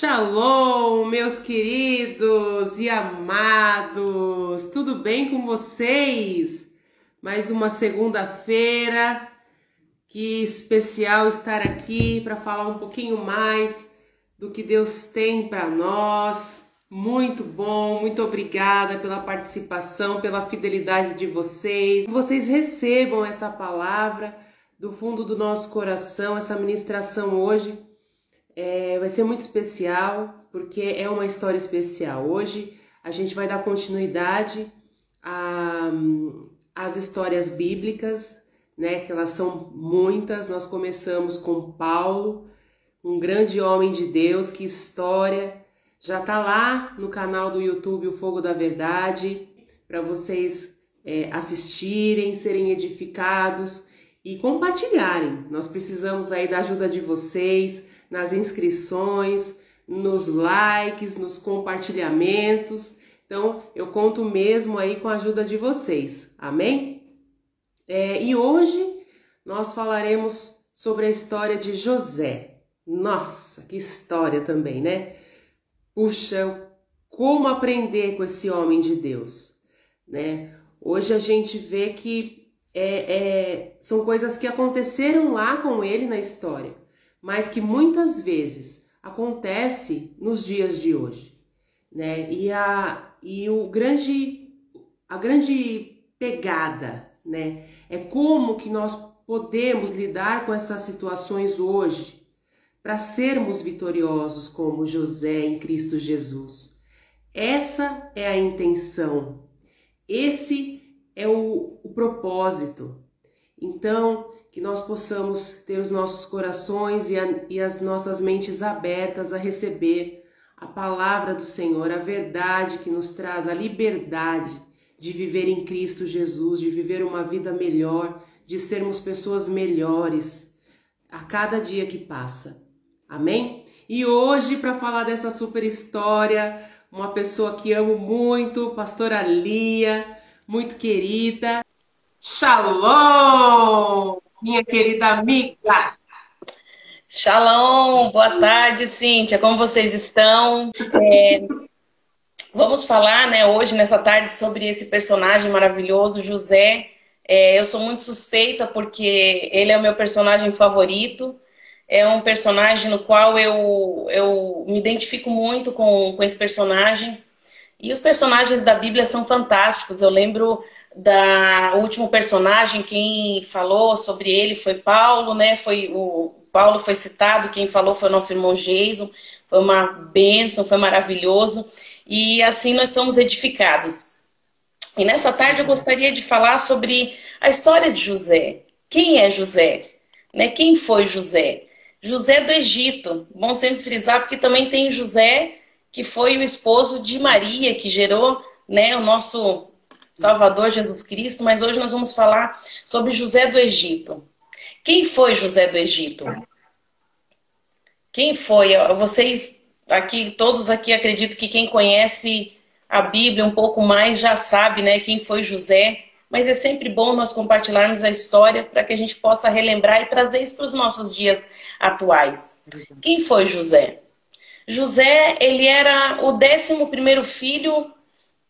Shalom, meus queridos e amados, tudo bem com vocês? Mais uma segunda-feira, que especial estar aqui para falar um pouquinho mais do que Deus tem para nós. Muito bom, muito obrigada pela participação, pela fidelidade de vocês. Que vocês recebam essa palavra do fundo do nosso coração, essa ministração hoje. Vai ser muito especial, porque é uma história especial. Hoje a gente vai dar continuidade às histórias bíblicas, né? Que elas são muitas. Nós começamos com Paulo, um grande homem de Deus. Que história! Já tá lá no canal do YouTube O Fogo da Verdade, para vocês assistirem, serem edificados e compartilharem. Nós precisamos aí da ajuda de vocês, nas inscrições, nos likes, nos compartilhamentos. Então, eu conto mesmo aí com a ajuda de vocês, amém? E hoje nós falaremos sobre a história de José. Nossa, que história também, né? Puxa, como aprender com esse homem de Deus, né? Hoje a gente vê que são coisas que aconteceram lá com ele na história, mas que muitas vezes acontece nos dias de hoje, né? A grande pegada, né? É como que nós podemos lidar com essas situações hoje para sermos vitoriosos como José em Cristo Jesus. Essa é a intenção, esse é o propósito. Então, que nós possamos ter os nossos corações e as nossas mentes abertas a receber a palavra do Senhor, a verdade que nos traz a liberdade de viver em Cristo Jesus, de viver uma vida melhor, de sermos pessoas melhores a cada dia que passa. Amém? E hoje, para falar dessa super história, uma pessoa que amo muito, pastora Lia, muito querida. Shalom, minha querida amiga. Shalom, boa tarde, Cíntia, como vocês estão? Vamos falar, né, hoje, nessa tarde, sobre esse personagem maravilhoso, José. Eu sou muito suspeita porque ele é o meu personagem favorito. É um personagem no qual eu me identifico muito com esse personagem. E os personagens da Bíblia são fantásticos. Eu lembro do último personagem, quem falou sobre ele foi Paulo, né? Paulo foi citado, quem falou foi o nosso irmão Jason. Foi uma bênção, foi maravilhoso. E assim nós somos edificados. E nessa tarde eu gostaria de falar sobre a história de José. Quem é José? Né? Quem foi José? José do Egito. Bom sempre frisar, porque também tem José, que foi o esposo de Maria, que gerou, né, o nosso Salvador Jesus Cristo. Mas hoje nós vamos falar sobre José do Egito. Quem foi José do Egito? Quem foi? Vocês aqui, todos aqui, acredito que quem conhece a Bíblia um pouco mais já sabe, né, quem foi José. Mas é sempre bom nós compartilharmos a história para que a gente possa relembrar e trazer isso para os nossos dias atuais. Quem foi José? José, ele era o 11º filho,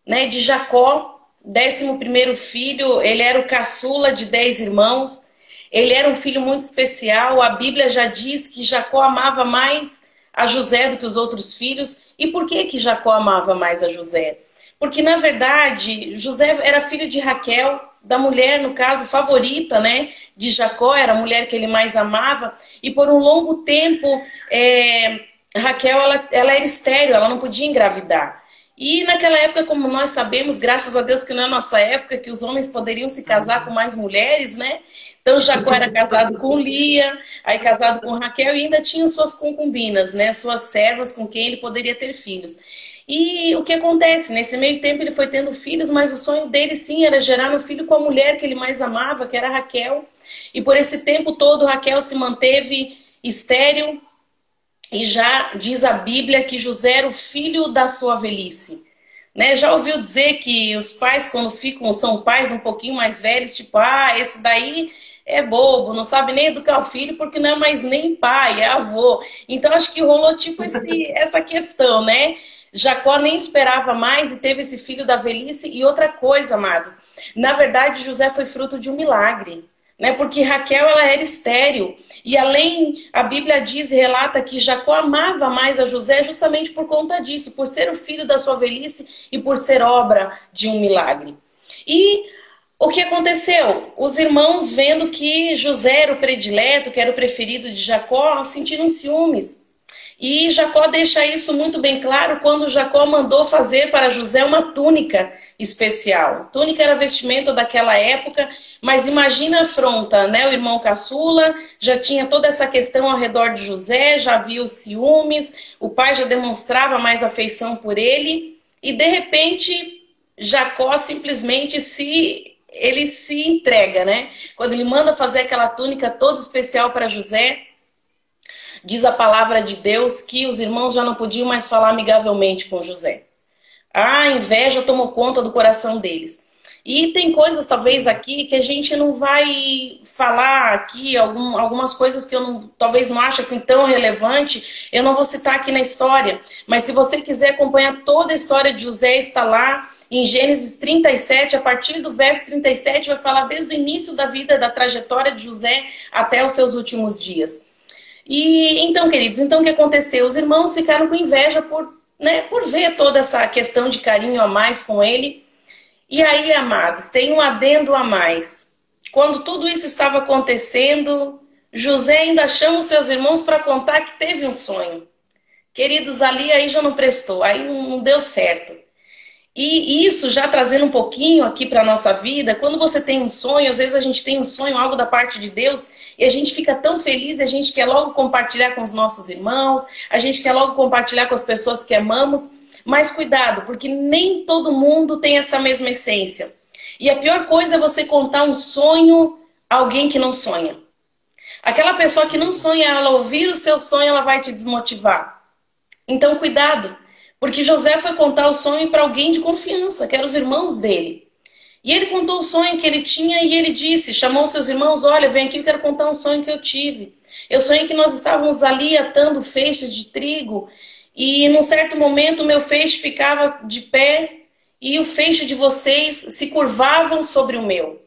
né, de Jacó. 11º filho, ele era o caçula de 10 irmãos. Ele era um filho muito especial. A Bíblia já diz que Jacó amava mais a José do que os outros filhos. E por que Jacó amava mais a José? Porque, na verdade, José era filho de Raquel, da mulher, no caso, favorita, né, de Jacó, era a mulher que ele mais amava. E por um longo tempo, Raquel ela era estéril, ela não podia engravidar. E naquela época, como nós sabemos, graças a Deus que não é nossa época, que os homens poderiam se casar com mais mulheres, né? Então Jacó era casado com Lia, aí casado com Raquel, e ainda tinha suas concubinas, né? Suas servas com quem ele poderia ter filhos. E o que acontece? Nesse meio tempo ele foi tendo filhos, mas o sonho dele sim era gerar um filho com a mulher que ele mais amava, que era Raquel. E por esse tempo todo Raquel se manteve estéril. E já diz a Bíblia que José era o filho da sua velhice. né? Já ouviu dizer que os pais, quando são pais um pouquinho mais velhos, tipo, ah, esse daí é bobo, não sabe nem educar o filho porque não é mais nem pai, é avô. Então acho que rolou tipo essa questão, né? Jacó nem esperava mais e teve esse filho da velhice. E outra coisa, amados, na verdade José foi fruto de um milagre, né? Porque Raquel, ela era estéril. E além, a Bíblia diz e relata que Jacó amava mais a José justamente por conta disso, por ser o filho da sua velhice e por ser obra de um milagre. E o que aconteceu? Os irmãos, vendo que José era o predileto, que era o preferido de Jacó, sentiram ciúmes. E Jacó deixa isso muito bem claro quando Jacó mandou fazer para José uma túnica especial. Túnica era vestimenta daquela época, mas imagina a afronta, né? O irmão caçula já tinha toda essa questão ao redor de José, já viu ciúmes, o pai já demonstrava mais afeição por ele, e de repente Jacó simplesmente se entrega, né? Quando ele manda fazer aquela túnica toda especial para José, diz a palavra de Deus que os irmãos já não podiam mais falar amigavelmente com José. A inveja tomou conta do coração deles. E tem coisas talvez aqui que a gente não vai falar aqui, algumas coisas que eu talvez não ache assim tão relevante, eu não vou citar aqui na história. Mas se você quiser acompanhar toda a história de José, está lá em Gênesis 37, a partir do verso 37, vai falar desde o início da vida, da trajetória de José até os seus últimos dias. E então, queridos, então o que aconteceu? Os irmãos ficaram com inveja por ver toda essa questão de carinho a mais com ele. E aí, amados, tem um adendo a mais. Quando tudo isso estava acontecendo, José ainda chama os seus irmãos para contar que teve um sonho. Queridos, ali aí já não prestou, aí não deu certo. E isso já trazendo um pouquinho aqui para a nossa vida, quando você tem um sonho, às vezes a gente tem um sonho, algo da parte de Deus, e a gente fica tão feliz, e a gente quer logo compartilhar com os nossos irmãos, a gente quer logo compartilhar com as pessoas que amamos, mas cuidado, porque nem todo mundo tem essa mesma essência. E a pior coisa é você contar um sonho a alguém que não sonha. Aquela pessoa que não sonha, ela ouvir o seu sonho, ela vai te desmotivar. Então cuidado. Porque José foi contar o sonho para alguém de confiança, que eram os irmãos dele. E ele contou o sonho que ele tinha e ele disse, chamou seus irmãos, olha, vem aqui, eu quero contar um sonho que eu tive. Eu sonhei que nós estávamos ali atando feixes de trigo e num certo momento o meu feixe ficava de pé e o feixe de vocês se curvavam sobre o meu.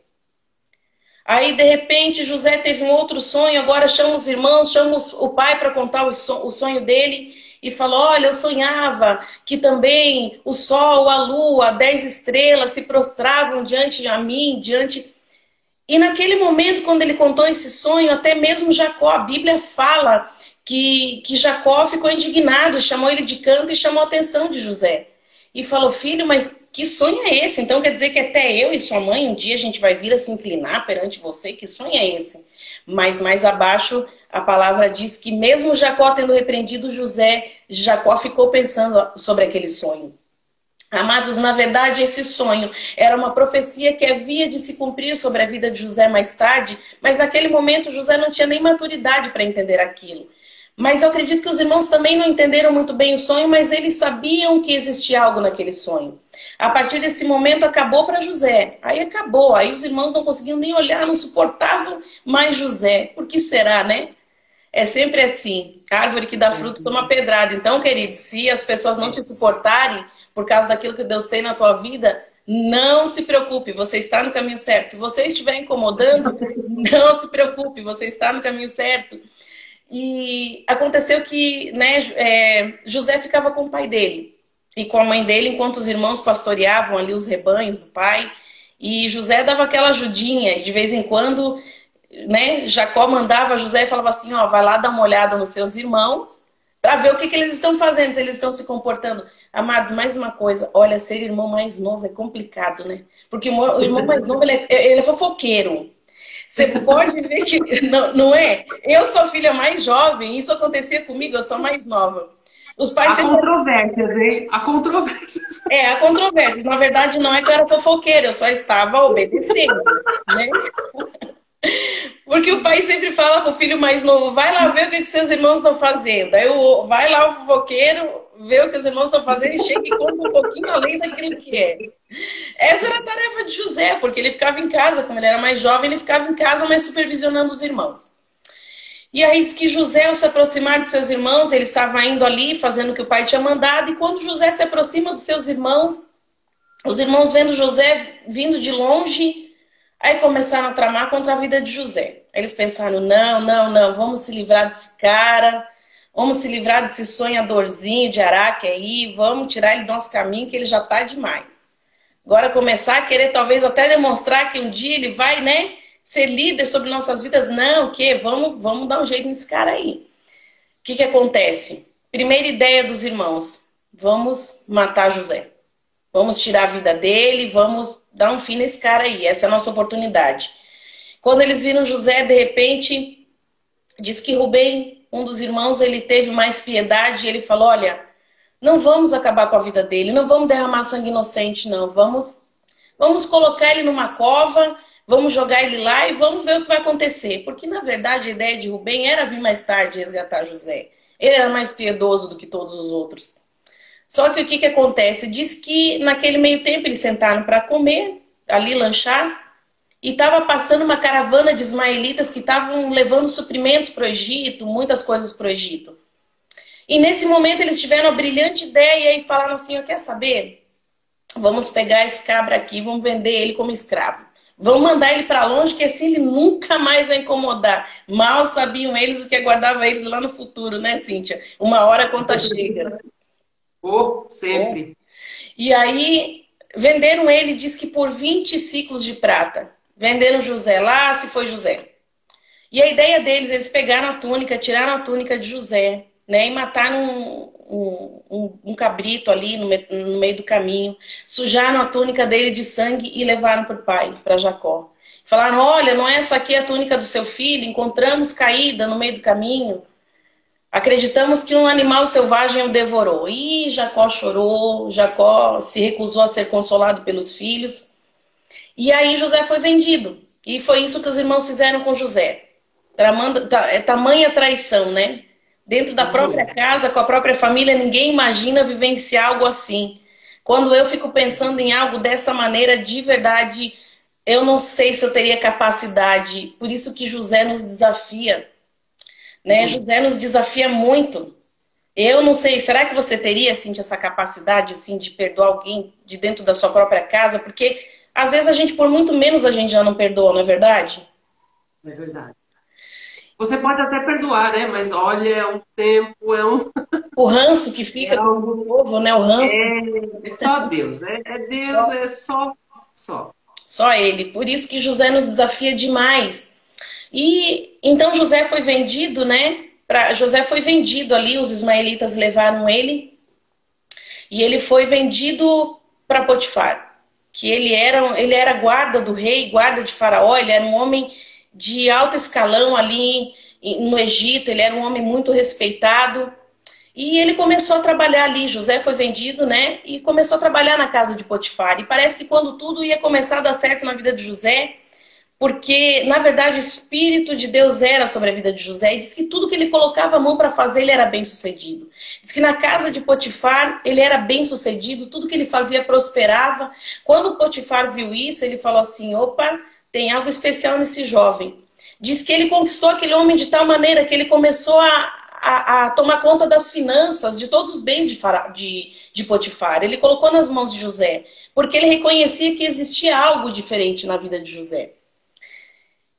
Aí, de repente, José teve um outro sonho, agora chama os irmãos, chama o pai para contar o sonho dele. E falou, olha, eu sonhava que também o sol, a lua, 10 estrelas se prostravam diante de mim, E naquele momento, quando ele contou esse sonho, até mesmo Jacó, a Bíblia fala que Jacó ficou indignado, chamou ele de canto e chamou a atenção de José. E falou, filho, mas que sonho é esse? Então quer dizer que até eu e sua mãe, um dia a gente vai vir a se inclinar perante você? Que sonho é esse? Mas mais abaixo, a palavra diz que mesmo Jacó tendo repreendido José, Jacó ficou pensando sobre aquele sonho. Amados, na verdade, esse sonho era uma profecia que havia de se cumprir sobre a vida de José mais tarde, mas naquele momento José não tinha nem maturidade para entender aquilo. Mas eu acredito que os irmãos também não entenderam muito bem o sonho, mas eles sabiam que existia algo naquele sonho. A partir desse momento acabou para José. Aí acabou, aí os irmãos não conseguiam nem olhar, não suportavam mais José. Por que será, né? É sempre assim, a árvore que dá fruto toma pedrada. Então, queridos, se as pessoas não te suportarem por causa daquilo que Deus tem na tua vida, não se preocupe, você está no caminho certo. Se você estiver incomodando, não se preocupe, você está no caminho certo. E aconteceu que José ficava com o pai dele e com a mãe dele, enquanto os irmãos pastoreavam ali os rebanhos do pai. E José dava aquela ajudinha, e de vez em quando, Jacó mandava José e falava assim, ó, vai lá dar uma olhada nos seus irmãos para ver o que eles estão fazendo, se eles estão se comportando. Amados, mais uma coisa, olha, ser irmão mais novo é complicado, né? Porque o irmão mais novo, ele é fofoqueiro. Você pode ver que, não é? Eu sou a filha mais jovem, isso acontecia comigo, eu sou a mais nova. Os pais há controvérsias, hein? Há controvérsias. Há controvérsias. Na verdade, não é que eu era fofoqueira, eu só estava obedecendo, né? Porque o pai sempre fala pro filho mais novo, vai lá ver o que seus irmãos estão fazendo. Aí vai lá o fofoqueiro, vê o que os irmãos estão fazendo e chega e conta um pouquinho além daquilo que é. Essa era a tarefa de José, porque ele ficava em casa, como ele era mais jovem, ele ficava em casa, mas supervisionando os irmãos. E aí diz que José, ao se aproximar de seus irmãos, ele estava indo ali, fazendo o que o pai tinha mandado, e quando José se aproxima dos seus irmãos, os irmãos vendo José vindo de longe, aí começaram a tramar contra a vida de José. Eles pensaram, não, vamos se livrar desse cara, vamos se livrar desse sonhadorzinho de Araque aí, vamos tirar ele do nosso caminho, que ele já tá demais. Agora começar a querer talvez até demonstrar que um dia ele vai, né, ser líder sobre nossas vidas. Não, vamos dar um jeito nesse cara aí. O que acontece? Primeira ideia dos irmãos, vamos matar José. Vamos tirar a vida dele, vamos dar um fim nesse cara aí. Essa é a nossa oportunidade. Quando eles viram José, de repente, diz que Rubem, um dos irmãos, ele teve mais piedade e ele falou, olha, não vamos acabar com a vida dele, não vamos derramar sangue inocente, não. Vamos colocar ele numa cova, vamos jogar ele lá e vamos ver o que vai acontecer. Porque, na verdade, a ideia de Rubem era vir mais tarde resgatar José. Ele era mais piedoso do que todos os outros. Só que o que acontece? Diz que naquele meio tempo eles sentaram para comer, ali lanchar, e estava passando uma caravana de ismaelitas que estavam levando suprimentos para o Egito, muitas coisas para o Egito. E nesse momento eles tiveram a brilhante ideia e falaram assim, quer saber? Vamos pegar esse cabra aqui, vamos vender ele como escravo. Vamos mandar ele para longe, que assim ele nunca mais vai incomodar. Mal sabiam eles o que aguardava eles lá no futuro, né, Cíntia? Uma hora a conta chega. Sempre. E aí, venderam ele, diz que por 20 ciclos de prata. Venderam José lá, se foi José. E a ideia deles, eles pegaram a túnica, tiraram a túnica de José, né? E mataram um cabrito ali no meio do caminho. Sujaram a túnica dele de sangue e levaram para o pai, para Jacó. Falaram, olha, não é essa aqui a túnica do seu filho? Encontramos caída no meio do caminho. Acreditamos que um animal selvagem o devorou. E Jacó chorou, Jacó se recusou a ser consolado pelos filhos. E aí José foi vendido. E foi isso que os irmãos fizeram com José. Tamanha traição, né? Dentro da própria casa, com a própria família, ninguém imagina vivenciar algo assim. Quando eu fico pensando em algo dessa maneira, de verdade, eu não sei se eu teria capacidade. Por isso que José nos desafia. Né? José nos desafia muito. Eu não sei, será que você teria, Cíntia, essa capacidade assim, de perdoar alguém de dentro da sua própria casa? Porque às vezes a gente, por muito menos, a gente já não perdoa, não é verdade? É verdade. Você pode até perdoar, né? Mas olha, é um tempo, O ranço que fica com o povo, né? O ranço. É só Deus, né? É Deus, só. Só Ele. Por isso que José nos desafia demais. E então José foi vendido, né? José foi vendido ali, os ismaelitas levaram ele. E ele foi vendido para Potifar. Que ele era guarda do rei, guarda de Faraó, ele era um homem de alto escalão ali no Egito, ele era um homem muito respeitado. E ele começou a trabalhar ali, José foi vendido, né? E começou a trabalhar na casa de Potifar. E parece que quando tudo ia começar a dar certo na vida de José, porque, na verdade, o Espírito de Deus era sobre a vida de José, e diz que tudo que ele colocava a mão para fazer, ele era bem sucedido. Diz que na casa de Potifar, ele era bem sucedido, tudo que ele fazia prosperava. Quando Potifar viu isso, ele falou assim, opa, tem algo especial nesse jovem. Diz que ele conquistou aquele homem de tal maneira que ele começou a tomar conta das finanças, de todos os bens de Potifar. Ele colocou nas mãos de José, porque ele reconhecia que existia algo diferente na vida de José.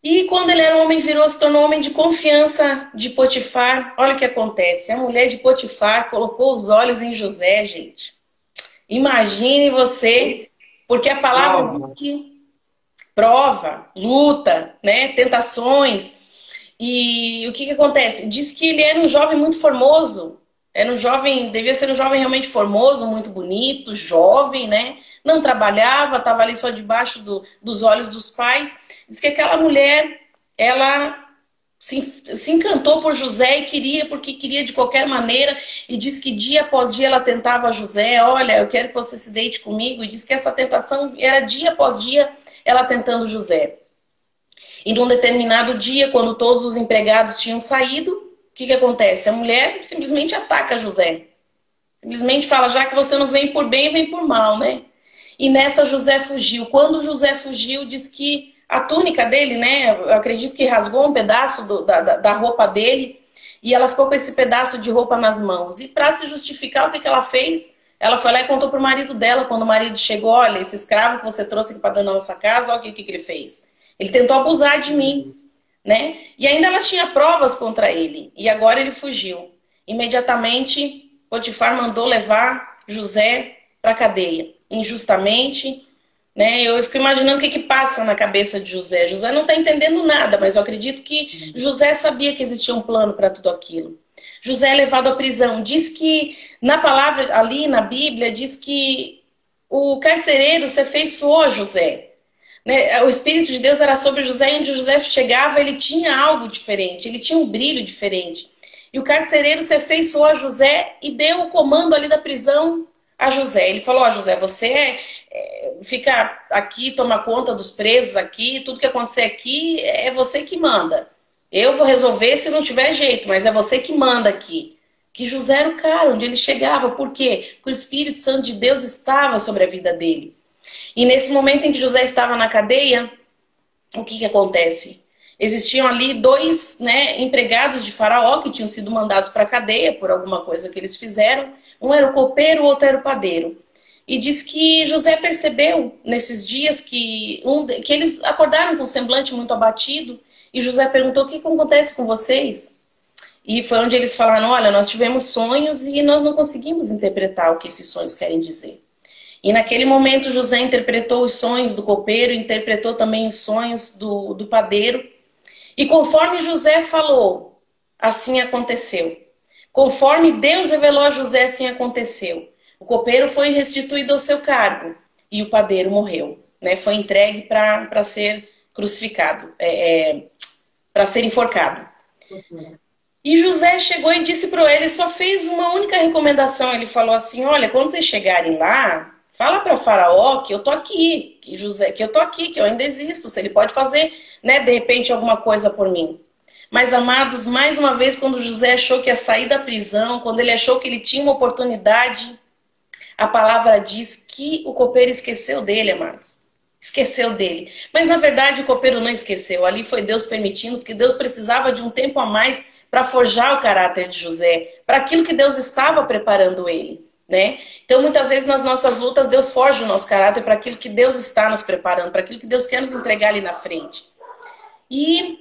E quando ele era um homem, se tornou um homem de confiança de Potifar. Olha o que acontece. A mulher de Potifar colocou os olhos em José, gente. Imagine você, porque a palavra prova, luta, né, tentações. E o que acontece? Diz que ele era um jovem muito formoso. Devia ser um jovem realmente formoso, muito bonito, jovem, né? Não trabalhava, estava ali só debaixo dos olhos dos pais. Diz que aquela mulher, ela se encantou por José porque queria de qualquer maneira. E diz que dia após dia ela tentava José, olha, eu quero que você se deite comigo. E diz que essa tentação era dia após dia ela tentando José. E num determinado dia, quando todos os empregados tinham saído, o que acontece? A mulher simplesmente ataca José. Simplesmente fala, já que você não vem por bem, vem por mal, né? E nessa José fugiu. Quando José fugiu, diz que a túnica dele, né? Eu acredito que rasgou um pedaço da roupa dele e ela ficou com esse pedaço de roupa nas mãos. E para se justificar, o que ela fez? Ela foi lá e contou pro marido dela, quando o marido chegou, olha, esse escravo que você trouxe aqui para dentro da nossa casa, olha o que ele fez. Ele tentou abusar de mim, né? E ainda ela tinha provas contra ele. E agora ele fugiu. Imediatamente, Potifar mandou levar José para a cadeia. Injustamente, né? Eu fico imaginando o que passa na cabeça de José. José não está entendendo nada, mas eu acredito que José sabia que existia um plano para tudo aquilo. José é levado à prisão. Diz que, na palavra ali na Bíblia, diz que o carcereiro se afeiçoou a José. Né? O Espírito de Deus era sobre José, e onde José chegava, ele tinha algo diferente, ele tinha um brilho diferente. E o carcereiro se afeiçoou a José e deu o comando ali da prisão a José. Ele falou, ó, José, você fica aqui, toma conta dos presos aqui, tudo que acontecer aqui é você que manda. Eu vou resolver se não tiver jeito, mas é você que manda aqui. Que José era o cara, onde ele chegava. Por quê? Porque o Espírito Santo de Deus estava sobre a vida dele. E nesse momento em que José estava na cadeia, o que acontece? Existiam ali dois, né, empregados de Faraó que tinham sido mandados para a cadeia por alguma coisa que eles fizeram. Um era o copeiro, o outro era o padeiro. E diz que José percebeu nesses dias que eles acordaram com um semblante muito abatido. E José perguntou, o que acontece com vocês? E foi onde eles falaram, olha, nós tivemos sonhos e nós não conseguimos interpretar o que esses sonhos querem dizer. E naquele momento José interpretou os sonhos do copeiro, interpretou também os sonhos do padeiro. E conforme José falou, assim aconteceu. Conforme Deus revelou a José, assim aconteceu. O copeiro foi restituído ao seu cargo e o padeiro morreu. Né? Foi entregue para ser crucificado, para ser enforcado. E José chegou e disse para ele, só fez uma única recomendação. Ele falou assim, olha, quando vocês chegarem lá, fala para Faraó que eu tô aqui, que eu tô aqui, que eu ainda existo, se ele pode fazer, né, de repente alguma coisa por mim. Mas, amados, mais uma vez, quando José achou que ia sair da prisão, quando ele achou que ele tinha uma oportunidade, a palavra diz que o copeiro esqueceu dele, amados. Esqueceu dele. Mas, na verdade, o copeiro não esqueceu. Ali foi Deus permitindo, porque Deus precisava de um tempo a mais para forjar o caráter de José, para aquilo que Deus estava preparando ele. Né? Então, muitas vezes, nas nossas lutas, Deus forja o nosso caráter para aquilo que Deus está nos preparando, para aquilo que Deus quer nos entregar ali na frente. E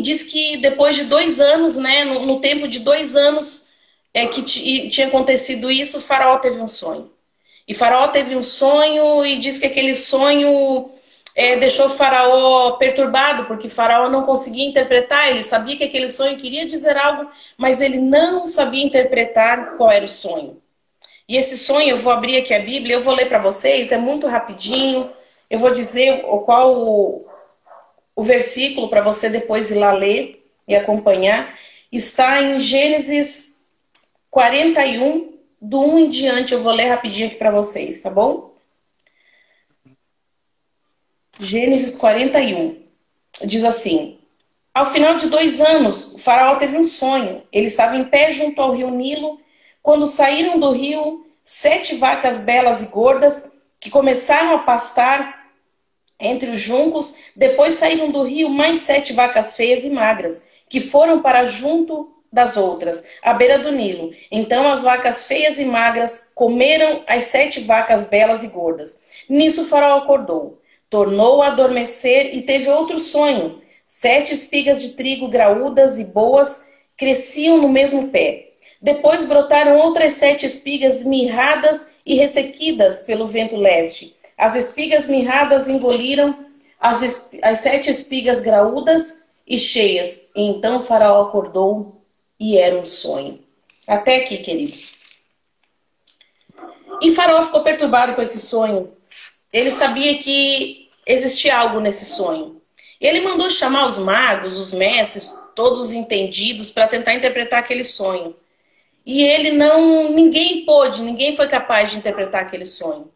diz que depois de 2 anos, né, no tempo de 2 anos que tinha acontecido isso, o Faraó teve um sonho. E Faraó teve um sonho e diz que aquele sonho deixou o Faraó perturbado, porque Faraó não conseguia interpretar. Ele sabia que aquele sonho queria dizer algo, mas ele não sabia interpretar qual era o sonho. E esse sonho, eu vou abrir aqui a Bíblia, eu vou ler para vocês, é muito rapidinho. Eu vou dizer qual o versículo para você depois ir lá ler e acompanhar. Está em Gênesis 41, do 1 em diante. Eu vou ler rapidinho aqui para vocês, tá bom? Gênesis 41. Diz assim: ao final de 2 anos, o faraó teve um sonho. Ele estava em pé junto ao rio Nilo, quando saíram do rio 7 vacas belas e gordas, que começaram a pastar entre os juncos. Depois saíram do rio mais 7 vacas feias e magras, que foram para junto das outras, à beira do Nilo. Então as vacas feias e magras comeram as 7 vacas belas e gordas. Nisso o faraó acordou, tornou a adormecer e teve outro sonho. 7 espigas de trigo graúdas e boas cresciam no mesmo pé. Depois brotaram outras 7 espigas mirradas e ressequidas pelo vento leste. As espigas mirradas engoliram as 7 espigas graúdas e cheias. E então o faraó acordou e era um sonho. Até aqui, queridos. E faraó ficou perturbado com esse sonho. Ele sabia que existia algo nesse sonho. Ele mandou chamar os magos, os mestres, todos os entendidos, para tentar interpretar aquele sonho. E ninguém foi capaz de interpretar aquele sonho.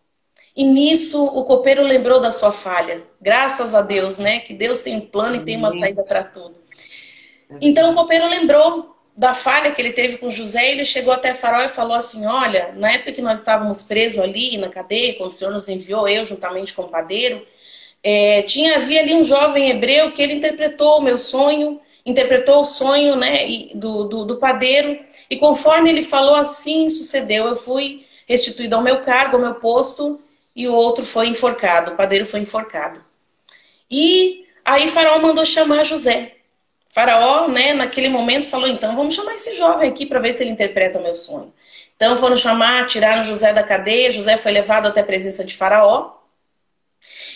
E nisso o copeiro lembrou da sua falha. Graças a Deus, né? Que Deus tem um plano e tem uma saída para tudo. Então o copeiro lembrou da falha que ele teve com José, ele chegou até Faraó e falou assim: olha, na época que nós estávamos presos ali na cadeia, quando o Senhor nos enviou, eu juntamente com o padeiro, havia ali um jovem hebreu que ele interpretou o meu sonho, interpretou o sonho, né, do padeiro, e conforme ele falou, assim sucedeu. Eu fui restituído ao meu cargo, ao meu posto, e o outro foi enforcado, o padeiro foi enforcado. E aí Faraó mandou chamar José. Faraó, né, naquele momento falou: então vamos chamar esse jovem aqui para ver se ele interpreta o meu sonho. Então foram chamar, tiraram José da cadeia. José foi levado até a presença de Faraó.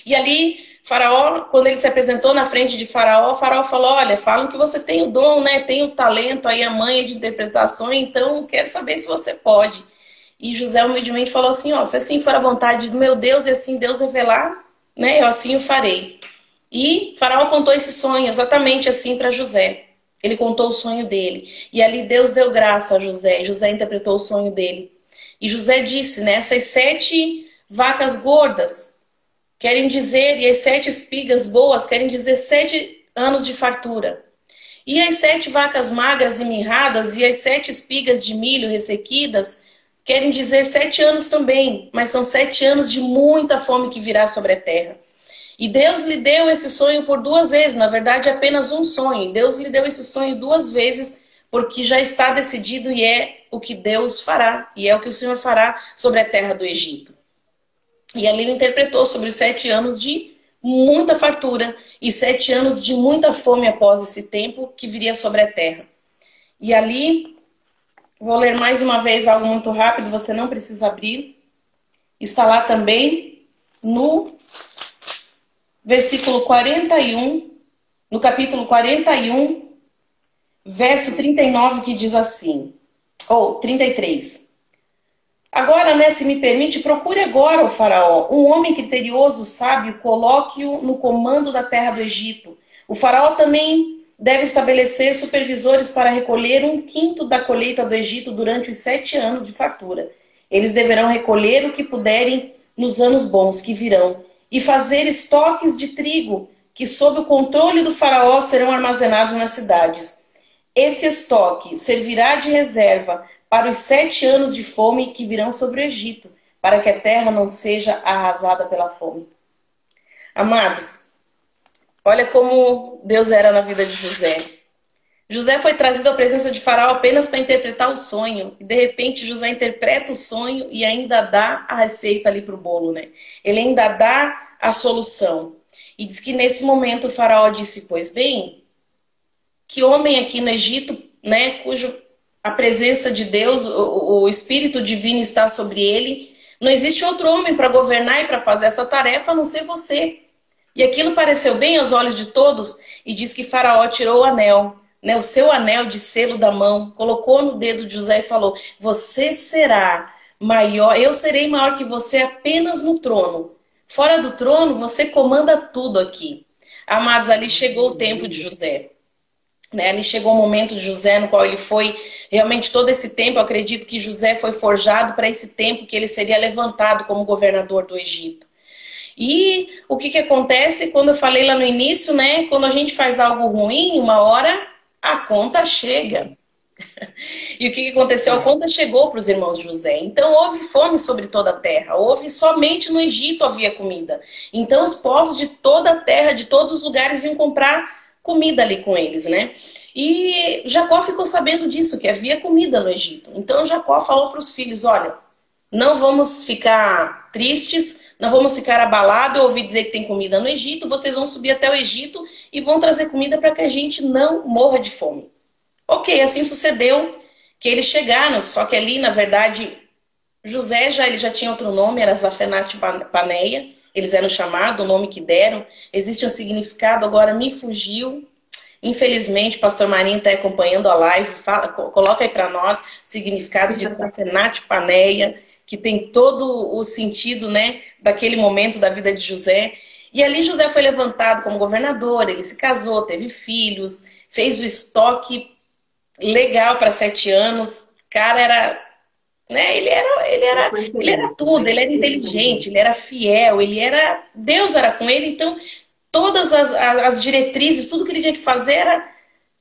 E ali, Faraó, quando ele se apresentou na frente de Faraó, Faraó falou: olha, falam que você tem o dom, né, tem o talento, aí a manha de interpretações, então quero saber se você pode. E José humildemente falou assim: ó, se assim for a vontade do meu Deus e assim Deus revelar, né, eu assim o farei. E Faraó contou esse sonho exatamente assim para José. Ele contou o sonho dele. E ali Deus deu graça a José. José interpretou o sonho dele. E José disse, né, essas 7 vacas gordas querem dizer, e as 7 espigas boas querem dizer 7 anos de fartura. E as 7 vacas magras e mirradas e as 7 espigas de milho ressequidas querem dizer 7 anos também, mas são 7 anos de muita fome que virá sobre a terra. E Deus lhe deu esse sonho por 2 vezes, na verdade apenas um sonho. Deus lhe deu esse sonho 2 vezes, porque já está decidido e é o que Deus fará, e é o que o Senhor fará sobre a terra do Egito. E ali ele interpretou sobre os 7 anos de muita fartura e 7 anos de muita fome após esse tempo que viria sobre a terra. E ali, vou ler mais uma vez algo muito rápido, você não precisa abrir. Está lá também no versículo 41, no capítulo 41, verso 39, que diz assim, ou 33. Agora, né, se me permite, procure agora, o faraó, um homem criterioso, sábio, coloque-o no comando da terra do Egito. O faraó também deve estabelecer supervisores para recolher 1/5 da colheita do Egito durante os 7 anos de fartura. Eles deverão recolher o que puderem nos anos bons que virão e fazer estoques de trigo que, sob o controle do faraó, serão armazenados nas cidades. Esse estoque servirá de reserva para os 7 anos de fome que virão sobre o Egito, para que a terra não seja arrasada pela fome. Amados, olha como Deus era na vida de José. José foi trazido à presença de Faraó apenas para interpretar o sonho. E de repente José interpreta o sonho e ainda dá a receita ali para o bolo, né? Ele ainda dá a solução. E diz que nesse momento o Faraó disse: pois bem, que homem aqui no Egito, né, cujo a presença de Deus, o Espírito Divino está sobre ele, não existe outro homem para governar e para fazer essa tarefa a não ser você. E aquilo pareceu bem aos olhos de todos, e diz que Faraó tirou o anel, né, o seu anel de selo da mão, colocou no dedo de José e falou: você será maior, eu serei maior que você apenas no trono. Fora do trono, você comanda tudo aqui. Amados, ali chegou o tempo de José. Né? Ali chegou o momento de José, no qual ele foi, realmente todo esse tempo, eu acredito que José foi forjado para esse tempo que ele seria levantado como governador do Egito. E o que acontece, quando eu falei lá no início, né? Quando a gente faz algo ruim, uma hora a conta chega. E o que aconteceu? A conta chegou para os irmãos José. Então houve fome sobre toda a terra. Houve somente no Egito havia comida. Então os povos de toda a terra, de todos os lugares, iam comprar comida ali com eles, né? E Jacó ficou sabendo disso, que havia comida no Egito. Então Jacó falou para os filhos: olha, não vamos ficar tristes, não vamos ficar abalados, eu ouvi dizer que tem comida no Egito, vocês vão subir até o Egito e vão trazer comida para que a gente não morra de fome. Ok, assim sucedeu, que eles chegaram, só que ali, na verdade, José ele já tinha outro nome, era Zafenate Paneia, eles eram chamados, o nome que deram, existe um significado, agora me fugiu, infelizmente, pastor Marinho está acompanhando a live, coloca aí para nós o significado de Zafenate Paneia, que tem todo o sentido, né, daquele momento da vida de José. E ali José foi levantado como governador, ele se casou, teve filhos, fez o estoque legal para 7 anos. Cara, era, né, ele era tudo, ele era inteligente, ele era fiel, Deus era com ele, então todas as diretrizes, tudo que ele tinha que fazer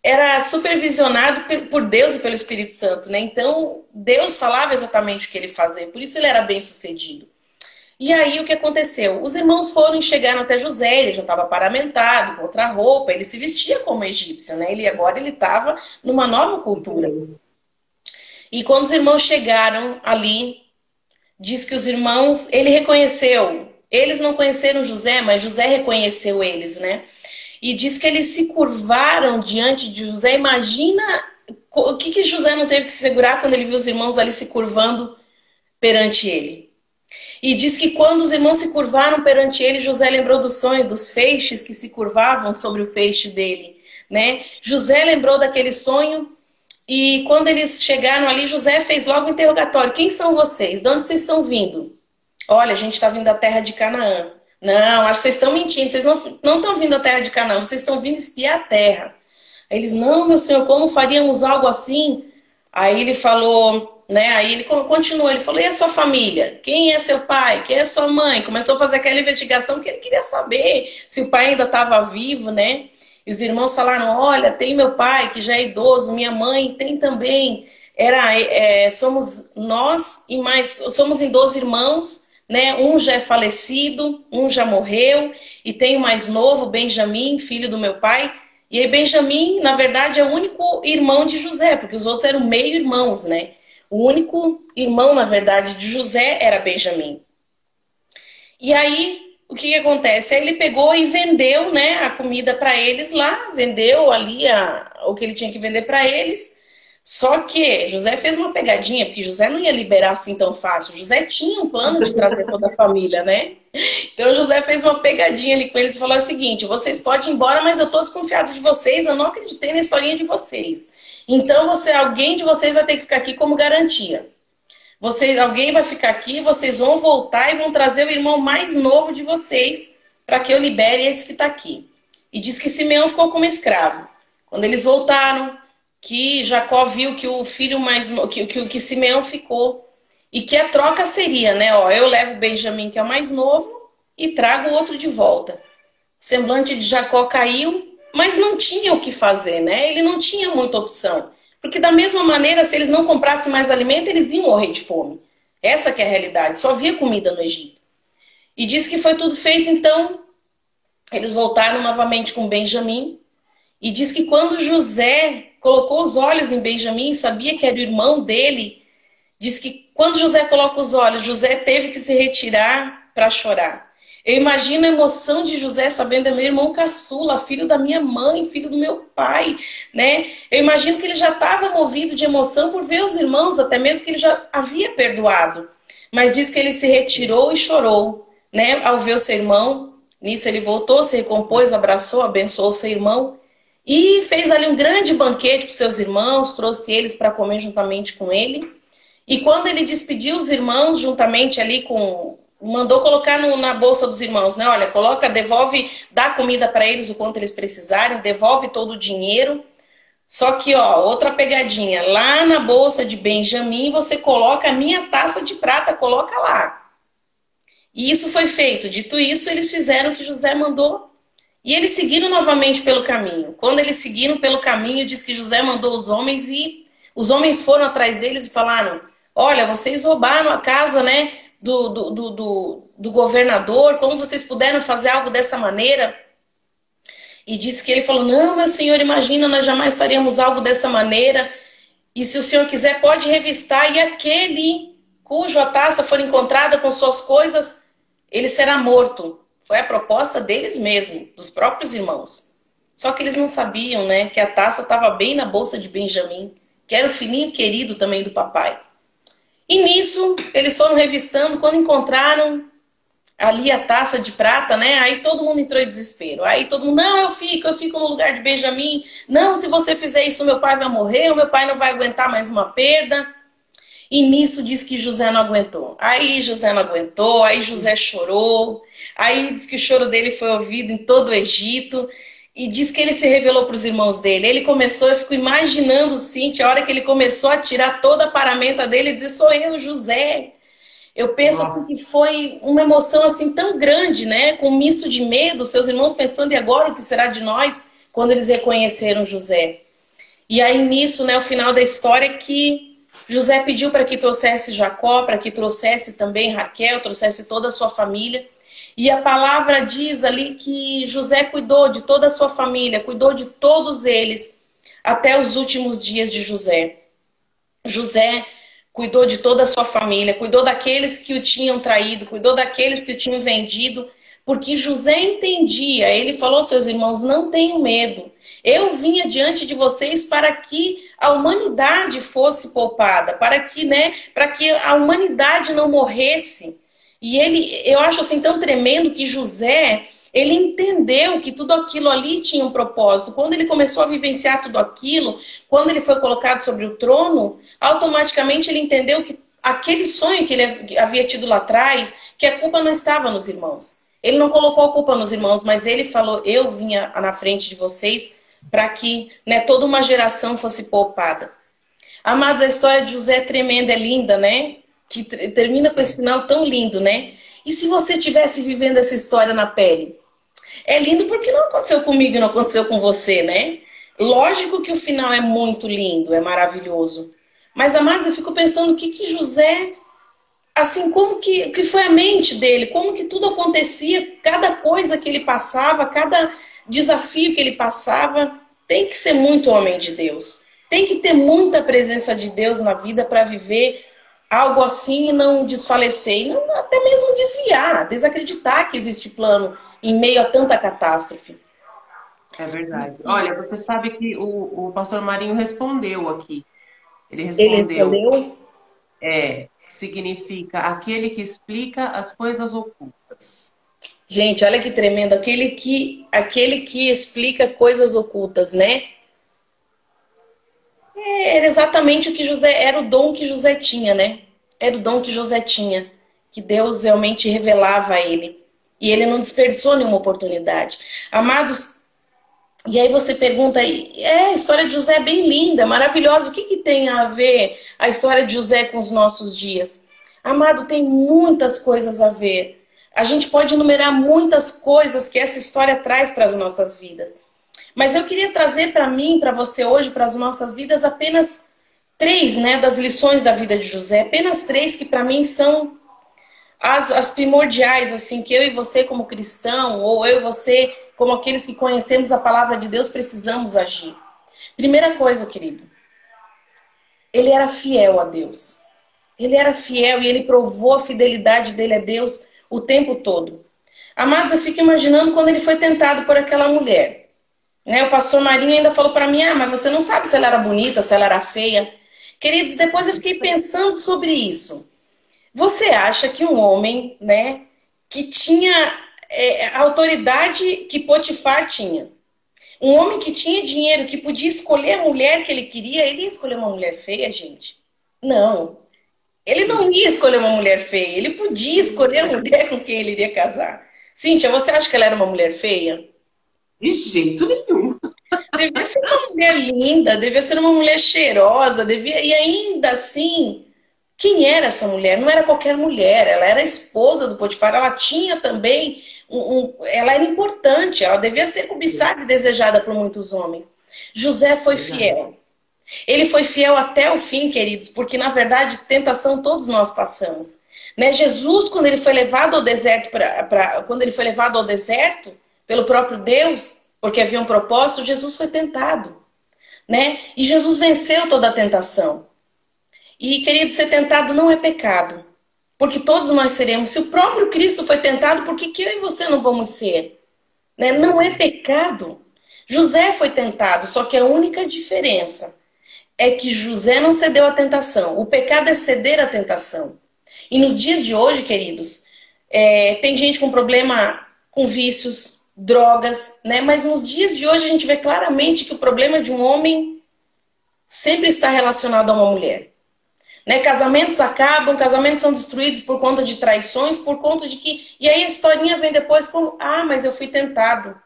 era supervisionado por Deus e pelo Espírito Santo, né? Então, Deus falava exatamente o que ele fazia, por isso ele era bem sucedido. E aí, o que aconteceu? Os irmãos foram e chegaram até José, ele já estava paramentado, com outra roupa, ele se vestia como egípcio, né? Agora ele estava numa nova cultura. E quando os irmãos chegaram ali, diz que os irmãos, ele reconheceu, eles não conheceram José, mas José reconheceu eles, né? E diz que eles se curvaram diante de José. Imagina o que José não teve que se segurar quando ele viu os irmãos ali se curvando perante ele. E diz que quando os irmãos se curvaram perante ele, José lembrou do sonho dos feixes que se curvavam sobre o feixe dele, né? José lembrou daquele sonho e quando eles chegaram ali, José fez logo um interrogatório. Quem são vocês? De onde vocês estão vindo? Olha, a gente está vindo da terra de Canaã. Não, acho que vocês estão mentindo. Vocês não estão vindo da terra de Canaã, vocês estão vindo espiar a terra. Aí eles, não, meu senhor, como faríamos algo assim? Aí ele falou, né? Aí ele continuou, ele falou, e a sua família? Quem é seu pai? Quem é sua mãe? Começou a fazer aquela investigação que ele queria saber se o pai ainda estava vivo, né? E os irmãos falaram, olha, tem meu pai que já é idoso, minha mãe tem também. Somos nós e mais, somos em 12 irmãos, né? Um já é falecido, um já morreu, e tem o mais novo, Benjamim, filho do meu pai. E aí Benjamim, na verdade, é o único irmão de José, porque os outros eram meio-irmãos, né? O único irmão, na verdade, de José era Benjamim. E aí, o que acontece? Aí ele pegou e vendeu, né, a comida para eles lá, vendeu ali o que ele tinha que vender para eles. Só que José fez uma pegadinha, porque José não ia liberar assim tão fácil. José tinha um plano de trazer toda a família, né? Então José fez uma pegadinha ali com eles e falou o seguinte, vocês podem ir embora, mas eu tô desconfiado de vocês, eu não acreditei na historinha de vocês. Então alguém de vocês vai ter que ficar aqui como garantia. Alguém vai ficar aqui, vocês vão voltar e vão trazer o irmão mais novo de vocês para que eu libere esse que está aqui. E diz que Simeão ficou como escravo. Quando eles voltaram, que Jacó viu que o filho mais que Simeão ficou e que a troca seria, né? Ó, eu levo Benjamim, que é o mais novo, e trago o outro de volta. O semblante de Jacó caiu, mas não tinha o que fazer, né? Ele não tinha muita opção. Porque da mesma maneira, se eles não comprassem mais alimento, eles iam morrer de fome. Essa que é a realidade. Só havia comida no Egito. E diz que foi tudo feito, então, eles voltaram novamente com Benjamim. E diz que quando José colocou os olhos em Benjamim, sabia que era o irmão dele, diz que quando José coloca os olhos, José teve que se retirar para chorar. Eu imagino a emoção de José sabendo, é meu irmão caçula, filho da minha mãe, filho do meu pai, né? Eu imagino que ele já estava movido de emoção por ver os irmãos, até mesmo que ele já havia perdoado. Mas diz que ele se retirou e chorou, né? Ao ver o seu irmão. Nisso ele voltou, se recompôs, abraçou, abençoou o seu irmão. E fez ali um grande banquete para os seus irmãos, trouxe eles para comer juntamente com ele. E quando ele despediu os irmãos, juntamente ali mandou colocar na bolsa dos irmãos, né? Olha, devolve, dá comida para eles o quanto eles precisarem, devolve todo o dinheiro. Só que, ó, outra pegadinha. Lá na bolsa de Benjamim, você coloca a minha taça de prata, coloca lá. E isso foi feito. Dito isso, eles fizeram o que José mandou. E eles seguiram novamente pelo caminho. Quando eles seguiram pelo caminho, diz que José mandou os homens e os homens foram atrás deles e falaram, olha, vocês roubaram a casa, né, do governador, como vocês puderam fazer algo dessa maneira? E disse que ele falou, não, meu senhor, imagina, nós jamais faríamos algo dessa maneira. E se o senhor quiser, pode revistar, e aquele cuja taça for encontrada com suas coisas, ele será morto. Foi a proposta deles mesmos, dos próprios irmãos. Só que eles não sabiam, né, que a taça estava bem na bolsa de Benjamim, que era o filhinho querido também do papai. E nisso, eles foram revistando, quando encontraram ali a taça de prata, né, aí todo mundo entrou em desespero. Aí todo mundo, não, eu fico no lugar de Benjamim. Não, se você fizer isso, meu pai vai morrer, o meu pai não vai aguentar mais uma perda. E nisso diz que José não aguentou. Aí José não aguentou, aí José chorou. Aí diz que o choro dele foi ouvido em todo o Egito. E diz que ele se revelou para os irmãos dele. Ele começou, eu fico imaginando, Cíntia, a hora que ele começou a tirar toda a paramenta dele e dizer, sou eu, José. Eu penso assim, que foi uma emoção assim tão grande, né? Com um misto de medo, seus irmãos pensando, e agora o que será de nós? Quando eles reconheceram José. E aí nisso, né, o final da história é que José pediu para que trouxesse Jacó, para que trouxesse também Raquel, trouxesse toda a sua família. E a palavra diz ali que José cuidou de toda a sua família, cuidou de todos eles até os últimos dias de José. José cuidou de toda a sua família, cuidou daqueles que o tinham traído, cuidou daqueles que o tinham vendido, porque José entendia, ele falou aos seus irmãos, não tenham medo, eu vinha diante de vocês para que a humanidade fosse poupada, para que, né, para que a humanidade não morresse. E eu acho assim tão tremendo que José, ele entendeu que tudo aquilo ali tinha um propósito. Quando ele começou a vivenciar tudo aquilo, quando ele foi colocado sobre o trono, automaticamente ele entendeu que aquele sonho que ele havia tido lá atrás, que a culpa não estava nos irmãos. Ele não colocou a culpa nos irmãos, mas ele falou, eu vinha na frente de vocês para que, né, toda uma geração fosse poupada. Amados, a história de José é tremenda, é linda, né? Que termina com esse final tão lindo, né? E se você estivesse vivendo essa história na pele? É lindo porque não aconteceu comigo e não aconteceu com você, né? Lógico que o final é muito lindo, é maravilhoso. Mas, amados, eu fico pensando o que José, assim, como que foi a mente dele, como que tudo acontecia, cada coisa que ele passava, cada desafio que ele passava. Tem que ser muito homem de Deus. Tem que ter muita presença de Deus na vida para viver algo assim e não desfalecer, e não, até mesmo desviar, desacreditar que existe plano em meio a tanta catástrofe. É verdade. Olha, você sabe que o pastor Marinho respondeu aqui. Ele Ele respondeu, respondeu? que significa aquele que explica as coisas ocultas. Gente, olha que tremendo, aquele que explica coisas ocultas, né? Era exatamente o que José, era o dom que José tinha, né? Era o dom que José tinha, que Deus realmente revelava a ele. E ele não desperdiçou nenhuma oportunidade. Amados, e aí você pergunta, a história de José é bem linda, maravilhosa. O que tem a ver a história de José com os nossos dias? Amado, tem muitas coisas a ver. A gente pode enumerar muitas coisas que essa história traz para as nossas vidas. Mas eu queria trazer para mim, para você hoje, para as nossas vidas, apenas 3, né, das lições da vida de José. Apenas 3 que para mim são as primordiais, assim, que eu e você como cristão, ou eu e você como aqueles que conhecemos a palavra de Deus, precisamos agir. Primeira coisa, querido, ele era fiel a Deus. Ele era fiel e ele provou a fidelidade dele a Deus o tempo todo. Amados, eu fico imaginando quando ele foi tentado por aquela mulher. Né, o pastor Marinho ainda falou para mim, mas você não sabe se ela era bonita, se ela era feia. Queridos, depois eu fiquei pensando sobre isso. Você acha que um homem, né, que tinha a autoridade que Potifar tinha, um homem que tinha dinheiro, que podia escolher a mulher que ele queria, ele ia escolher uma mulher feia, gente? Não. Ele não ia escolher uma mulher feia, ele podia escolher a mulher com quem ele iria casar. Cíntia, você acha que ela era uma mulher feia? De jeito nenhum. Devia ser uma mulher linda, devia ser uma mulher cheirosa, e ainda assim, quem era essa mulher? Não era qualquer mulher, ela era a esposa do Potifar, ela tinha também, ela era importante, ela devia ser cobiçada e desejada por muitos homens. José foi fiel. Ele foi fiel até o fim, queridos, porque na verdade tentação todos nós passamos. Né? Jesus, quando ele foi levado ao deserto, quando ele foi levado ao deserto pelo próprio Deus, porque havia um propósito, Jesus foi tentado, né? E Jesus venceu toda a tentação. E, querido, ser tentado não é pecado, porque todos nós seremos. Se o próprio Cristo foi tentado, por que eu e você não vamos ser? Né? Não é pecado. José foi tentado, só que a única diferença é que José não cedeu à tentação. O pecado é ceder à tentação. E nos dias de hoje, queridos, tem gente com problema com vícios, drogas, né? Mas nos dias de hoje a gente vê claramente que o problema de um homem sempre está relacionado a uma mulher. Né? Casamentos acabam, casamentos são destruídos por conta de traições, por conta de que... E aí a historinha vem depois como, mas eu fui tentado.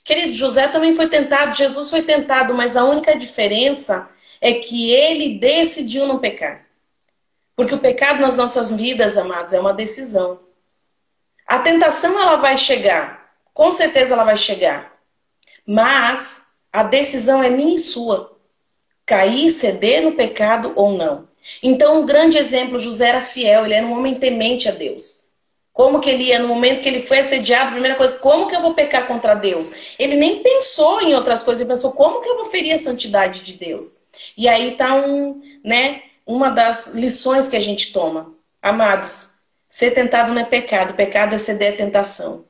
Querido, José também foi tentado, Jesus foi tentado, mas a única diferença é que ele decidiu não pecar. Porque o pecado nas nossas vidas, amados, é uma decisão. A tentação, ela vai chegar. Com certeza ela vai chegar. Mas a decisão é minha e sua. cair, ceder no pecado ou não. Então, um grande exemplo, José era fiel, ele era um homem temente a Deus. Como que ele ia, no momento que ele foi assediado, a primeira coisa, como que eu vou pecar contra Deus? Ele nem pensou em outras coisas, ele pensou, como que eu vou ferir a santidade de Deus? E aí está uma das lições que a gente toma. Amados, ser tentado não é pecado, pecado é ceder à tentação.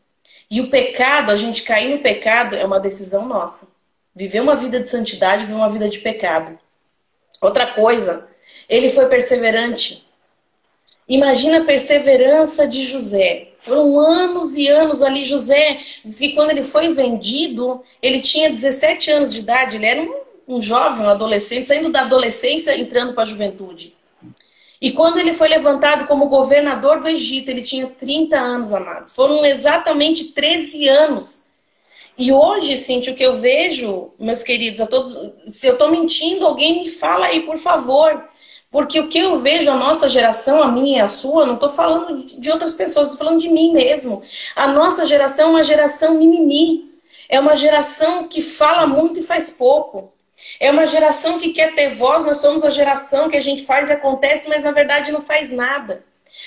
E o pecado, a gente cair no pecado, é uma decisão nossa. Viver uma vida de santidade, viver uma vida de pecado. Outra coisa, ele foi perseverante. Imagina a perseverança de José. Foram anos e anos ali. José diz que quando ele foi vendido, ele tinha 17 anos de idade. Ele era um jovem, um adolescente, saindo da adolescência, entrando para a juventude. E quando ele foi levantado como governador do Egito, ele tinha 30 anos, amados. Foram exatamente 13 anos. E hoje, Cíntia, o que eu vejo, meus queridos, a todos, se eu estou mentindo, alguém me fala aí, por favor. Porque o que eu vejo, a nossa geração, a minha e a sua, não estou falando de outras pessoas, estou falando de mim mesmo. A nossa geração é uma geração mimimi. É uma geração que fala muito e faz pouco. É uma geração que quer ter voz, nós somos a geração que a gente faz e acontece, mas na verdade não faz nada.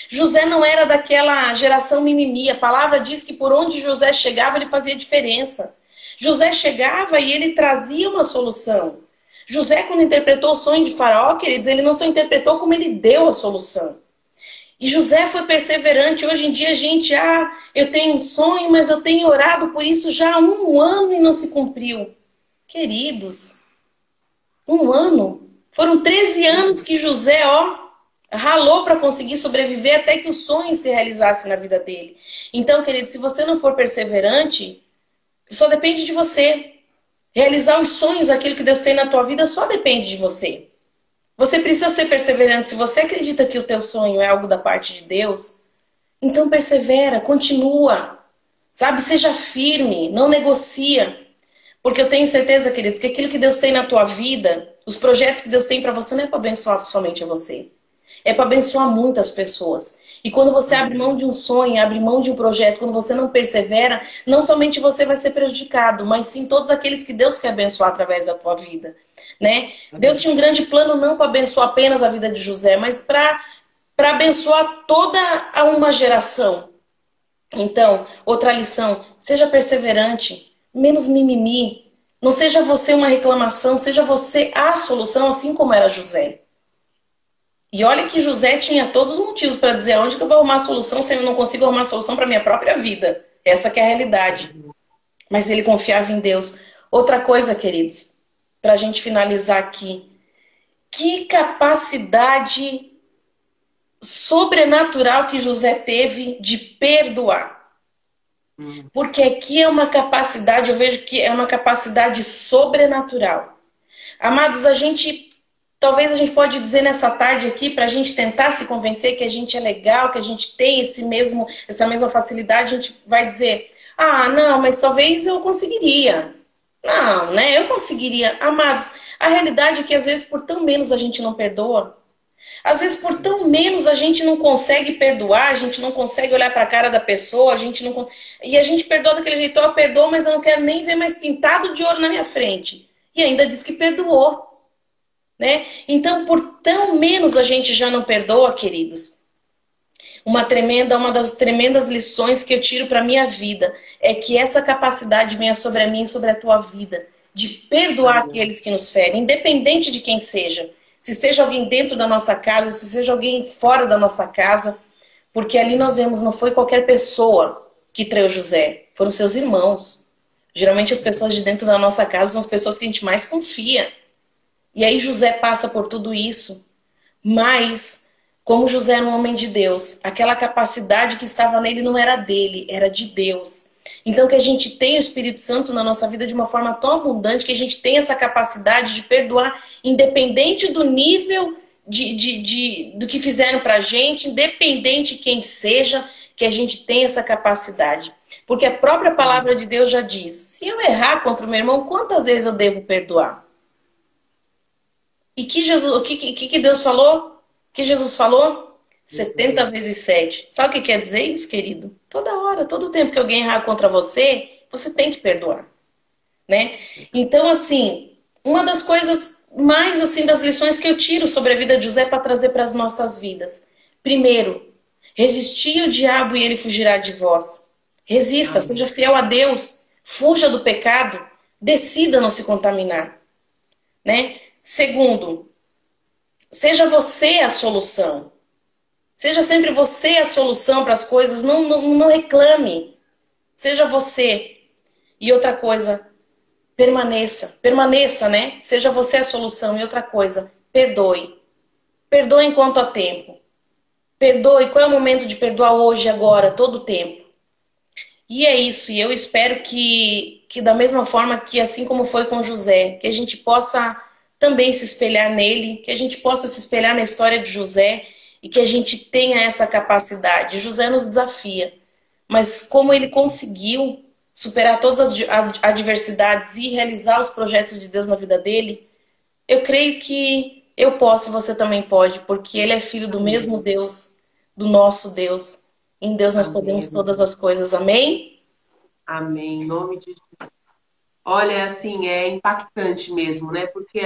José não era daquela geração mimimi. A palavra diz que por onde José chegava, ele fazia diferença. José chegava e ele trazia uma solução. José, quando interpretou o sonho de Faraó, queridos, ele não só interpretou, como ele deu a solução. E José foi perseverante. Hoje em dia a gente, eu tenho um sonho, mas eu tenho orado por isso já há 1 ano e não se cumpriu. Queridos, 1 ano. Foram 13 anos que José, ralou para conseguir sobreviver até que o sonho se realizasse na vida dele. Então, querido, se você não for perseverante, só depende de você. Realizar os sonhos, aquilo que Deus tem na tua vida, só depende de você. Você precisa ser perseverante. Se você acredita que o teu sonho é algo da parte de Deus, então persevera, continua. Sabe, seja firme, não negocia. Porque eu tenho certeza, queridos, que aquilo que Deus tem na tua vida, os projetos que Deus tem para você, não é para abençoar somente a você. É para abençoar muitas pessoas. E quando você abre mão de um sonho, abre mão de um projeto, quando você não persevera, não somente você vai ser prejudicado, mas sim todos aqueles que Deus quer abençoar através da tua vida. Né? Deus tinha um grande plano não para abençoar apenas a vida de José, mas para abençoar toda uma geração. Então, outra lição, seja perseverante, menos mimimi. Não seja você uma reclamação, seja você a solução, assim como era José. E olha que José tinha todos os motivos para dizer onde que eu vou arrumar a solução se eu não consigo arrumar a solução para minha própria vida. Essa que é a realidade. Mas ele confiava em Deus. Outra coisa, queridos, para a gente finalizar aqui. Que capacidade sobrenatural que José teve de perdoar. Porque aqui é uma capacidade, eu vejo que é uma capacidade sobrenatural. Amados, talvez a gente pode dizer nessa tarde aqui, para a gente tentar se convencer que a gente é legal, que a gente tem essa mesma facilidade, a gente vai dizer, não, mas talvez eu conseguiria. Não, né? Eu conseguiria. Amados, a realidade é que às vezes por tão menos a gente não perdoa. Às vezes por tão menos a gente não consegue perdoar, a gente não consegue olhar para a cara da pessoa, e a gente perdoa daquele jeito, eu perdoo, mas eu não quero nem ver mais pintado de ouro na minha frente. E ainda diz que perdoou. Né? Então, por tão menos a gente já não perdoa, queridos. Uma das tremendas lições que eu tiro para a minha vida é que essa capacidade venha sobre a mim e sobre a tua vida, de perdoar aqueles que nos ferem, independente de quem seja. Se seja alguém dentro da nossa casa, se seja alguém fora da nossa casa, porque ali nós vemos, não foi qualquer pessoa que traiu José, foram seus irmãos. Geralmente as pessoas de dentro da nossa casa são as pessoas que a gente mais confia. E aí José passa por tudo isso, mas como José era um homem de Deus, aquela capacidade que estava nele não era dele, era de Deus. Então que a gente tenha o Espírito Santo na nossa vida de uma forma tão abundante, que a gente tenha essa capacidade de perdoar, independente do nível do que fizeram pra gente, independente de quem seja, que a gente tenha essa capacidade. Porque a própria palavra de Deus já diz, se eu errar contra o meu irmão, quantas vezes eu devo perdoar? E o que Deus falou? O que Jesus falou? 70 vezes 7. Sabe o que quer dizer isso, querido? Toda hora, todo tempo que alguém errar contra você, você tem que perdoar. Né? Então, assim, uma das coisas mais assim das lições que eu tiro sobre a vida de José para trazer para as nossas vidas. Primeiro, resistir ao diabo e ele fugirá de vós. Resista, Amém. seja fiel a Deus, fuja do pecado, decida não se contaminar, né? Segundo, seja você a solução. Seja sempre você a solução para as coisas, não reclame. Seja você. E outra coisa, permaneça, né? Seja você a solução. E outra coisa, perdoe. Perdoe enquanto há tempo. Perdoe. Qual é o momento de perdoar hoje, agora, todo o tempo? E é isso. E eu espero que da mesma forma que assim como foi com José, que a gente possa também se espelhar nele, que a gente possa se espelhar na história de José e que a gente tenha essa capacidade. José nos desafia, mas como ele conseguiu superar todas as adversidades e realizar os projetos de Deus na vida dele, eu creio que eu posso e você também pode, porque ele é filho do mesmo Deus, do nosso Deus. Em Deus nós podemos todas as coisas. Amém? Amém. Em nome de Jesus. Olha, assim, é impactante mesmo, né? Porque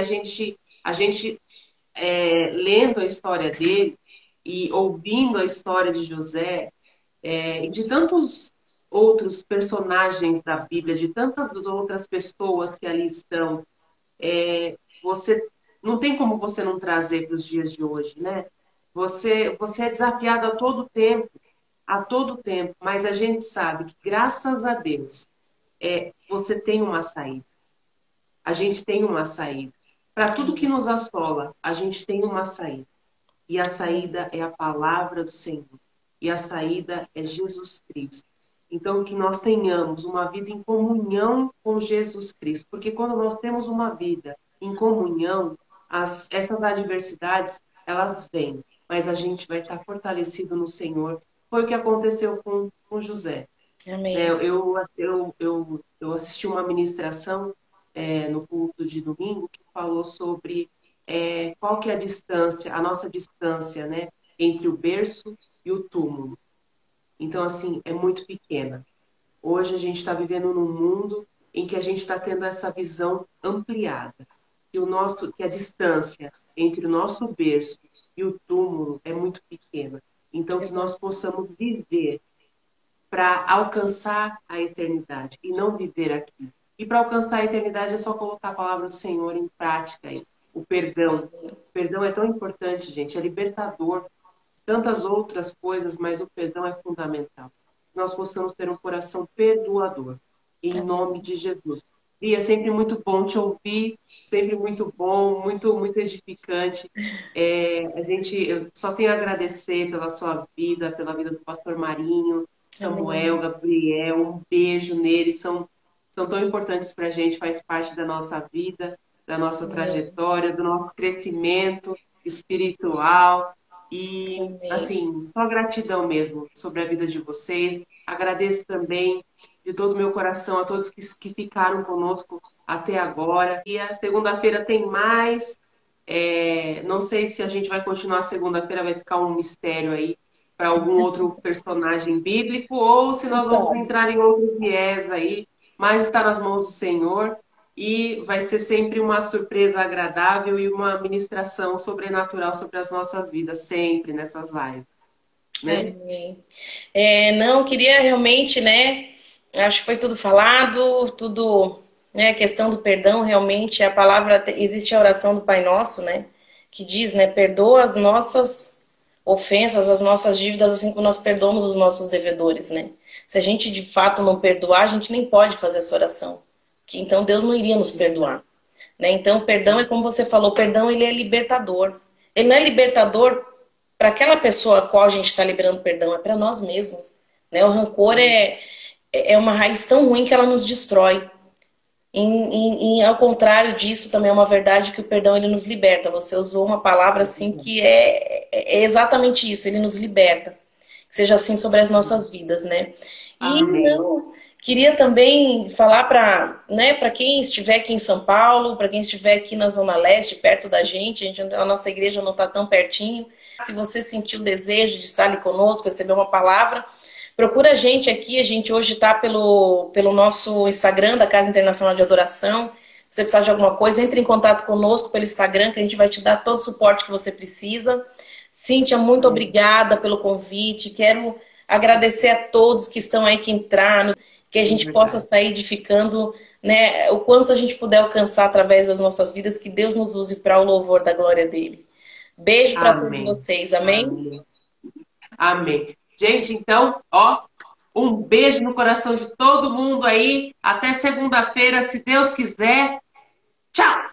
lendo a história dele e ouvindo a história de José, e de tantos outros personagens da Bíblia, de tantas outras pessoas que ali estão, você não tem como você não trazer para os dias de hoje, né? Você é desafiado a todo tempo, mas a gente sabe que, graças a Deus, você tem uma saída. A gente tem uma saída. Para tudo que nos assola, a gente tem uma saída. E a saída é a palavra do Senhor. E a saída é Jesus Cristo. Então, que nós tenhamos uma vida em comunhão com Jesus Cristo. Porque quando nós temos uma vida em comunhão, essas adversidades, elas vêm. Mas a gente vai estar fortalecido no Senhor. Foi o que aconteceu com José. Amém. Eu assisti uma ministração no culto de domingo que falou sobre qual que é a distância, a nossa distância, né, entre o berço e o túmulo. Então, assim, é muito pequena. Hoje a gente está vivendo num mundo em que a gente está tendo essa visão ampliada. Que a distância entre o nosso berço e o túmulo é muito pequena. Então, que nós possamos viver para alcançar a eternidade e não viver aqui. E para alcançar a eternidade é só colocar a palavra do Senhor em prática. O perdão. O perdão é tão importante, gente. É libertador. Tantas outras coisas, mas o perdão é fundamental. Nós possamos ter um coração perdoador. Em nome de Jesus. E é sempre muito bom te ouvir, sempre muito bom, muito edificante. Eu só tenho a agradecer pela sua vida, pela vida do pastor Marinho, Samuel, Gabriel, um beijo neles, são tão importantes para a gente, faz parte da nossa vida, da nossa trajetória, do nosso crescimento espiritual. E, assim, só gratidão mesmo sobre a vida de vocês. Agradeço também de todo o meu coração a todos que ficaram conosco até agora. E a segunda-feira tem mais. Não sei se a gente vai continuar segunda-feira, vai ficar um mistério aí para algum outro personagem bíblico, ou se nós vamos entrar em outro viés aí, mas está nas mãos do Senhor. E vai ser sempre uma surpresa agradável e uma ministração sobrenatural sobre as nossas vidas, sempre nessas lives. Né? Não, queria realmente, né? Acho que foi tudo falado, tudo, né? A questão do perdão, realmente, a palavra, existe a oração do Pai Nosso, né? Que diz, né? Perdoa as nossas ofensas, as nossas dívidas, assim como nós perdoamos os nossos devedores, né? Se a gente de fato não perdoar, a gente nem pode fazer essa oração. Que então Deus não iria nos perdoar, né? Então, perdão é como você falou, perdão ele é libertador. Ele não é libertador para aquela pessoa a qual a gente está liberando perdão, é para nós mesmos, né? O rancor é uma raiz tão ruim que ela nos destrói. Ao contrário disso, também é uma verdade que o perdão ele nos liberta. Você usou uma palavra assim que é exatamente isso, ele nos liberta. Que seja assim sobre as nossas vidas, né? E não, queria também falar para, né, para quem estiver aqui em São Paulo, para quem estiver aqui na Zona Leste, perto da gente, a nossa igreja não está tão pertinho. Se você sentiu o desejo de estar ali conosco, receber uma palavra, procura a gente aqui. A gente hoje está pelo nosso Instagram da Casa Internacional de Adoração. você precisar de alguma coisa, entre em contato conosco pelo Instagram, que a gente vai te dar todo o suporte que você precisa. Cíntia, muito obrigada pelo convite. Quero agradecer a todos que estão aí, que entraram, que a gente possa sair edificando, né, o quanto a gente puder alcançar através das nossas vidas, que Deus nos use para o louvor da glória dele. Beijo para todos vocês, amém? Amém? Amém. Gente, então, ó, um beijo no coração de todo mundo aí. Até segunda-feira, se Deus quiser. Tchau!